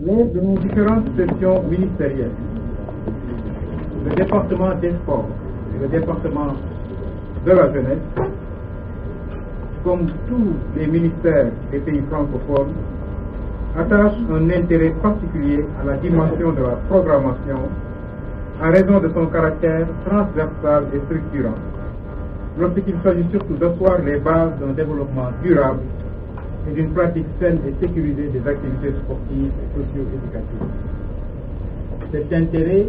Lors de nos différentes sessions ministérielles, le département des sports et le département de la jeunesse, comme tous les ministères des pays francophones, attachent un intérêt particulier à la dimension de la programmation en raison de son caractère transversal et structurant, lorsqu'il s'agit surtout d'asseoir les bases d'un développement durable et d'une pratique saine et sécurisée des activités sportives et socio-éducatives. Cet intérêt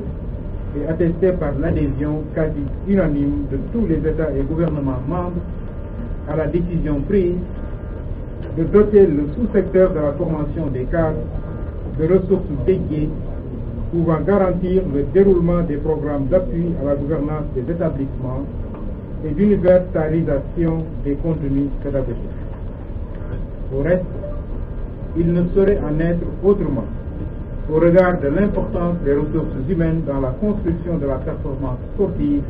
est attesté par l'adhésion quasi unanime de tous les États et gouvernements membres à la décision prise de doter le sous-secteur de la formation des cadres de ressources dédiées pouvant garantir le déroulement des programmes d'appui à la gouvernance des établissements et d'universalisation des contenus pédagogiques. Au reste, il ne saurait en être autrement au regard de l'importance des ressources humaines dans la construction de la performance sportive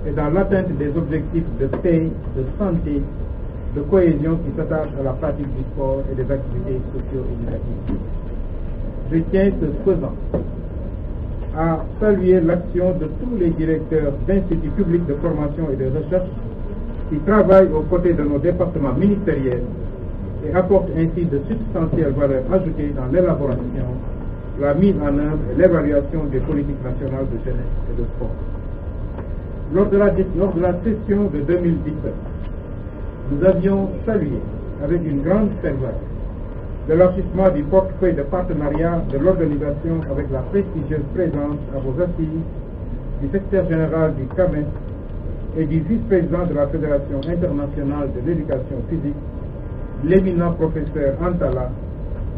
et dans l'atteinte des objectifs de paix, de santé, de cohésion qui s'attachent à la pratique du sport et des activités socio-éducatives. Je tiens ce faisant à saluer l'action de tous les directeurs d'instituts publics de formation et de recherche qui travaillent aux côtés de nos départements ministériels et apportent ainsi de substantielles valeurs ajoutées dans l'élaboration, la mise en œuvre et l'évaluation des politiques nationales de jeunesse et de sport. Lors de la session de 2017, nous avions salué avec une grande ferveur l'élargissement du portefeuille de partenariat de l'organisation avec la prestigieuse présence à vos assises du secrétaire général du CAMES et du vice-président de la Fédération internationale de l'éducation physique, l'éminent professeur Antala,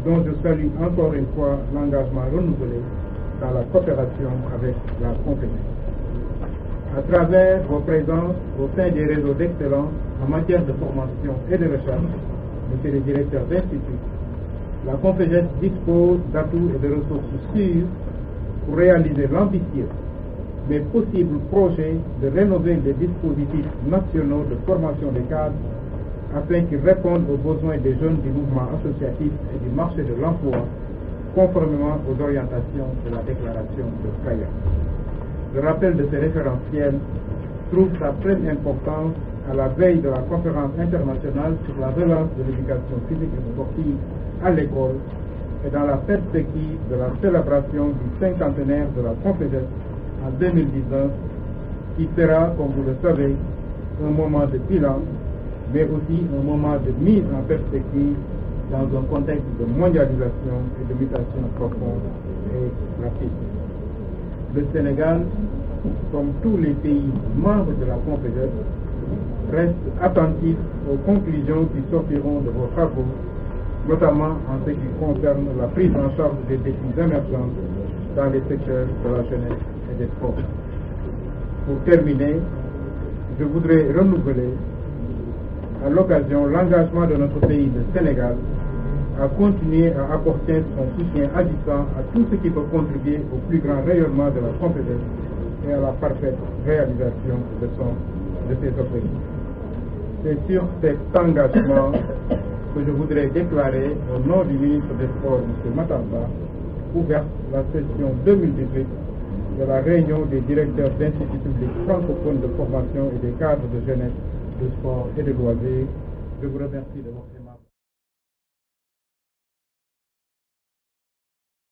dont je salue encore une fois l'engagement renouvelé dans la coopération avec la compétence. À travers vos présences au sein des réseaux d'excellence en matière de formation et de recherche, monsieur le directeur d'institut, la Confédération dispose d'atouts et de ressources sûres pour réaliser l'ambitieux mais possible projet de rénover les dispositifs nationaux de formation des cadres afin qu'ils répondent aux besoins des jeunes du mouvement associatif et du marché de l'emploi, conformément aux orientations de la déclaration de Kaya. Le rappel de ces référentiels trouve sa pleine importance à la veille de la conférence internationale sur la relance de l'éducation physique et sportive à l'école et dans la perspective de la célébration du cinquantenaire de la Confédération en 2019, qui sera, comme vous le savez, un moment de bilan, mais aussi un moment de mise en perspective dans un contexte de mondialisation et de mutation profonde et rapide. Le Sénégal, comme tous les pays membres de la Confédération, reste attentif aux conclusions qui sortiront de vos travaux, notamment en ce qui concerne la prise en charge des défis émergents dans les secteurs de la jeunesse et des sports. Pour terminer, je voudrais renouveler à l'occasion l'engagement de notre pays, le Sénégal, à continuer à apporter son soutien agissant à tout ce qui peut contribuer au plus grand rayonnement de la Confédération et à la parfaite réalisation de ses objectifs. C'est sur cet engagement que je voudrais déclarer au nom du ministre des Sports, M. Matamba, ouverte la session 2018 de la réunion des directeurs d'instituts publics francophones de formation et des cadres de jeunesse, de sport et de loisirs. Je vous remercie de votre